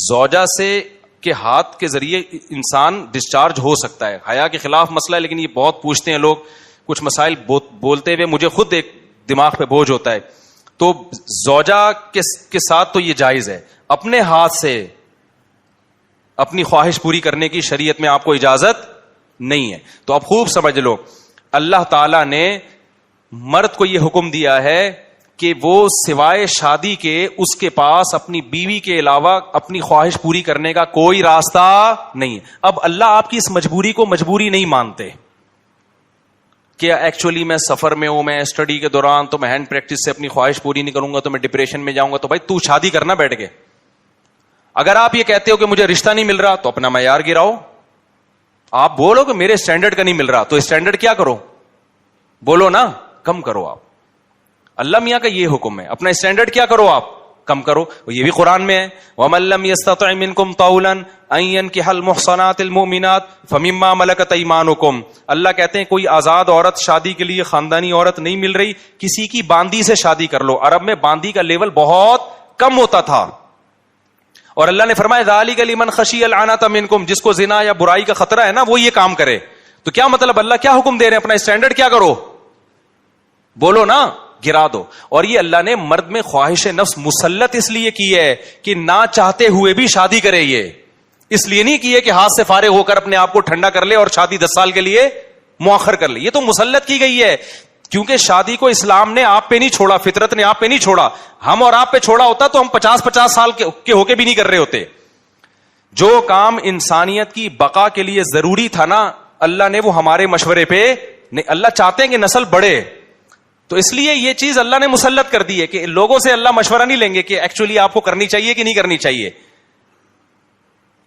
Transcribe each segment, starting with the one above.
زوجہ سے کے ہاتھ کے ذریعے انسان ڈسچارج ہو سکتا ہے. حیا کے خلاف مسئلہ ہے, لیکن یہ بہت پوچھتے ہیں لوگ, کچھ مسائل بولتے ہوئے مجھے خود ایک دماغ پہ بوجھ ہوتا ہے. تو زوجہ کے ساتھ تو یہ جائز ہے. اپنے ہاتھ سے اپنی خواہش پوری کرنے کی شریعت میں آپ کو اجازت نہیں ہے. تو اب خوب سمجھ لو, اللہ تعالی نے مرد کو یہ حکم دیا ہے کہ وہ سوائے شادی کے اس کے پاس اپنی بیوی کے علاوہ اپنی خواہش پوری کرنے کا کوئی راستہ نہیں ہے. اب اللہ آپ کی اس مجبوری کو مجبوری نہیں مانتے کہ ایکچولی میں سفر میں ہوں, میں اسٹڈی کے دوران, تو میں ہینڈ پریکٹس سے اپنی خواہش پوری نہیں کروں گا تو میں ڈپریشن میں جاؤں گا. تو بھائی تو شادی کرنا بیٹھ کے. اگر آپ یہ کہتے ہو کہ مجھے رشتہ نہیں مل رہا تو اپنا معیار گراؤ. آپ بولو کہ میرے اسٹینڈرڈ کا نہیں مل رہا, تو اسٹینڈرڈ کیا کرو, بولو نا, کم کرو. آپ اللہ میاں کا یہ حکم ہے, اپنا اسٹینڈرڈ کیا کرو, آپ کم کرو. یہ بھی قرآن میں ہے, وَمَن لَّمْ يَسْتَطِعْ مِنكُمْ طَوْلًا أَن يَنكِحَ الْمُحْصَنَاتِ الْمُؤْمِنَاتِ فَمِمَّا مَلَكَتْ أَيْمَانُكُمْ. اللہ کہتے ہیں کوئی آزاد عورت شادی کے لیے خاندانی عورت نہیں مل رہی, کسی کی باندی سے شادی کر لو. عرب میں باندی کا لیول بہت کم ہوتا تھا, اور اللہ نے فرمایا ذَلِكَ لِمَنْ خَشِيَ الْعَنَةَ مِنكُمْ, جس کو زنا یا برائی کا خطرہ ہے نا وہ یہ کام کرے. تو کیا مطلب, اللہ کیا حکم دے رہے ہیں, اپنا اسٹینڈرڈ کیا کرو, بولو نا, گرا دو. اور یہ اللہ نے مرد میں خواہش نفس مسلط اس لیے کی ہے کہ نہ چاہتے ہوئے بھی شادی کرے. یہ اس لیے نہیں کی ہے کہ ہاتھ سے فارغ ہو کر اپنے آپ کو ٹھنڈا کر لے اور شادی 10 سال کے لیے مؤخر کر لے. یہ تو مسلط کی گئی ہے, کیونکہ شادی کو اسلام نے آپ پہ نہیں چھوڑا, فطرت نے آپ پہ نہیں چھوڑا. ہم اور آپ پہ چھوڑا ہوتا تو ہم 50 سال کے ہو کے بھی نہیں کر رہے ہوتے. جو کام انسانیت کی بقا کے لیے ضروری تھا نا, اللہ نے وہ ہمارے مشورے پہ نہیں. اللہ چاہتے ہیں کہ نسل بڑھے, تو اس لیے یہ چیز اللہ نے مسلط کر دی ہے کہ لوگوں سے اللہ مشورہ نہیں لیں گے کہ ایکچولی آپ کو کرنی چاہیے کہ نہیں کرنی چاہیے.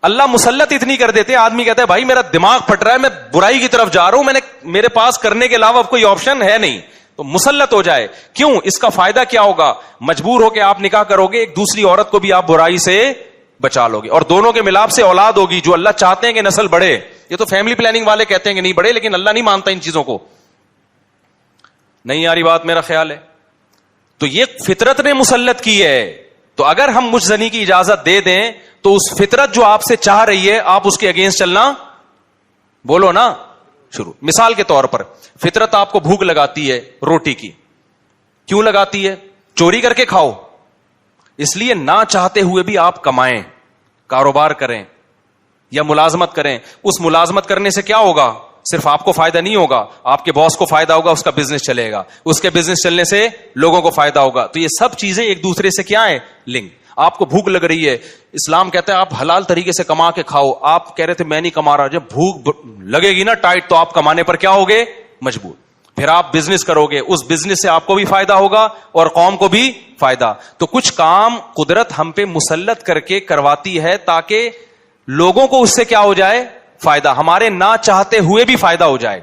اللہ مسلط اتنی کر دیتے, آدمی کہتا ہے بھائی میرا دماغ پھٹ رہا ہے, میں برائی کی طرف جا رہا ہوں, میرے پاس کرنے کے علاوہ کوئی آپشن ہے نہیں, تو مسلط ہو جائے. کیوں, اس کا فائدہ کیا ہوگا, مجبور ہو کے آپ نکاح کرو گے, ایک دوسری عورت کو بھی آپ برائی سے بچا لو گے, اور دونوں کے ملاپ سے اولاد ہوگی جو اللہ چاہتے ہیں کہ نسل بڑھے. یہ تو فیملی پلاننگ والے کہتے ہیں کہ نہیں بڑھے, لیکن اللہ نہیں مانتا ان چیزوں کو. نہیں آ رہی بات, میرا خیال ہے. تو یہ فطرت نے مسلط کی ہے. تو اگر ہم مجھ زنی کی اجازت دے دیں تو اس فطرت جو آپ سے چاہ رہی ہے آپ اس کے اگینسٹ چلنا, بولو نا, شروع. مثال کے طور پر فطرت آپ کو بھوک لگاتی ہے روٹی کی, کیوں لگاتی ہے, چوری کر کے کھاؤ. اس لیے نہ چاہتے ہوئے بھی آپ کمائیں, کاروبار کریں یا ملازمت کریں. اس ملازمت کرنے سے کیا ہوگا, صرف آپ کو فائدہ نہیں ہوگا, آپ کے باس کو فائدہ ہوگا, اس کا بزنس چلے گا, اس کے بزنس چلنے سے لوگوں کو فائدہ ہوگا. تو یہ سب چیزیں ایک دوسرے سے کیا ہیں, لنک. آپ کو بھوک لگ رہی ہے, اسلام کہتا ہے آپ حلال طریقے سے کما کے کھاؤ. آپ کہہ رہے تھے میں نہیں کما رہا, جب بھوک لگے گی نا ٹائٹ تو آپ کمانے پر کیا ہوگے, مجبور. پھر آپ بزنس کرو گے, اس بزنس سے آپ کو بھی فائدہ ہوگا اور قوم کو بھی فائدہ. تو کچھ کام قدرت ہم پہ مسلط کر کے کرواتی ہے تاکہ لوگوں کو اس سے کیا ہو جائے, فائدہ, ہمارے نہ چاہتے ہوئے بھی فائدہ ہو جائے.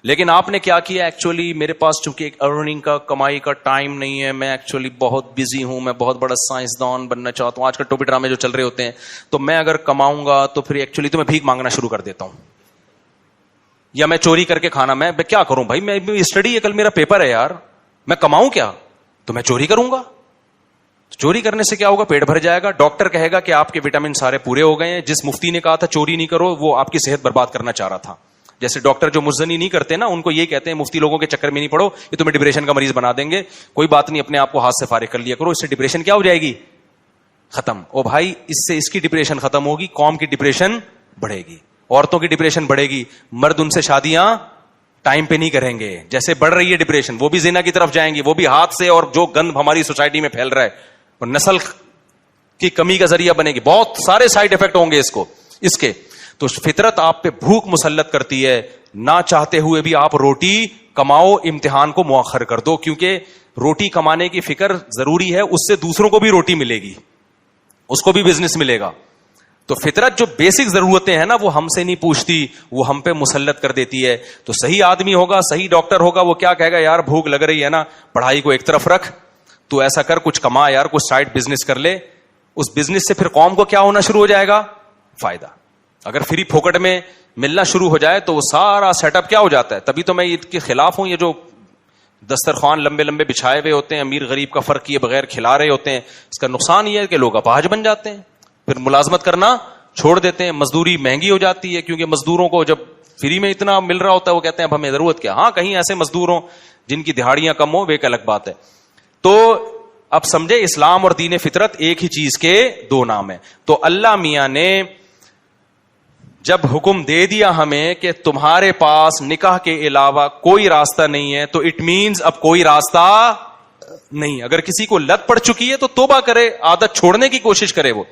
لیکن آپ نے کیا کیا, ایکچولی میرے پاس چونکہ ایک ارننگ کا, کمائی کا ٹائم نہیں ہے, میں ایکچولی بہت بزی ہوں, میں بہت بڑا سائنسدان بننا چاہتا ہوں. آج کل ٹوپی ڈرامے جو چل رہے ہوتے ہیں, تو میں اگر کماؤں گا تو پھر ایکچولی تو میں بھیک مانگنا شروع کر دیتا ہوں, یا میں چوری کر کے کھانا, میں کیا کروں بھائی, میں اسٹڈی ہے, کل میرا پیپر ہے یار, میں کماؤں کیا, تو میں چوری کروں گا. چوری کرنے سے کیا ہوگا, پیٹ بھر جائے گا. ڈاکٹر کہے گا کہ آپ کے وٹامن سارے پورے ہو گئے ہیں. جس مفتی نے کہا تھا چوری نہیں کرو, وہ آپ کی صحت برباد کرنا چاہ رہا تھا. جیسے ڈاکٹر جو مزنی نہیں کرتے نا, ان کو یہ کہتے ہیں مفتی لوگوں کے چکر میں نہیں پڑو, یہ تمہیں ڈپریشن کا مریض بنا دیں گے. کوئی بات نہیں, اپنے آپ کو ہاتھ سے فارغ کر لیا کرو, اس سے ڈپریشن کیا ہو جائے گی, ختم. او بھائی, اس سے اس کی ڈپریشن ختم ہوگی, قوم کی ڈپریشن بڑھے گی, عورتوں کی ڈپریشن بڑھے گی. مرد ان سے شادیاں ٹائم پہ نہیں کریں گے, جیسے بڑھ رہی ہے ڈپریشن, وہ بھی زنا کی طرف جائیں گے, وہ بھی ہاتھ سے, اور جو گند ہماری سوسائٹی میں پھیل رہا ہے, اور نسل کی کمی کا ذریعہ بنے گی. بہت سارے سائیڈ افیکٹ ہوں گے اس کے. تو فطرت آپ پہ بھوک مسلط کرتی ہے, نہ چاہتے ہوئے بھی آپ روٹی کماؤ, امتحان کو مؤخر کر دو, کیونکہ روٹی کمانے کی فکر ضروری ہے, اس سے دوسروں کو بھی روٹی ملے گی, اس کو بھی بزنس ملے گا. تو فطرت جو بیسک ضرورتیں ہیں نا وہ ہم سے نہیں پوچھتی, وہ ہم پہ مسلط کر دیتی ہے. تو صحیح آدمی ہوگا, صحیح ڈاکٹر ہوگا, وہ کیا کہے گا, یار بھوک لگ رہی ہے نا, پڑھائی کو ایک طرف رکھ, تو ایسا کر, کچھ کما یار, کچھ سائڈ بزنس کر لے. اس بزنس سے پھر قوم کو کیا ہونا شروع ہو جائے گا, فائدہ. اگر فری پھوکٹ میں ملنا شروع ہو جائے تو وہ سارا سیٹ اپ کیا ہو جاتا ہے. تبھی تو میں عید کے خلاف ہوں, یہ جو دسترخوان لمبے لمبے بچھائے ہوئے ہوتے ہیں, امیر غریب کا فرق کیے بغیر کھلا رہے ہوتے ہیں, اس کا نقصان یہ ہے کہ لوگ اپاہج بن جاتے ہیں. پھر ملازمت کرنا چھوڑ دیتے ہیں, مزدوری مہنگی ہو جاتی ہے, کیونکہ مزدوروں کو جب فری میں اتنا مل رہا ہوتا ہے وہ کہتے ہیں اب ہمیں ضرورت کیا. ہاں کہیں ایسے مزدور ہوں جن کی دہاڑیاں کم ہو, وہ ایک الگ بات ہے. تو اب سمجھے اسلام اور دین فطرت ایک ہی چیز کے دو نام ہیں. تو اللہ میاں نے جب حکم دے دیا ہمیں کہ تمہارے پاس نکاح کے علاوہ کوئی راستہ نہیں ہے, تو اٹ مینز اب کوئی راستہ نہیں. اگر کسی کو لت پڑ چکی ہے تو توبہ کرے, عادت چھوڑنے کی کوشش کرے وہ.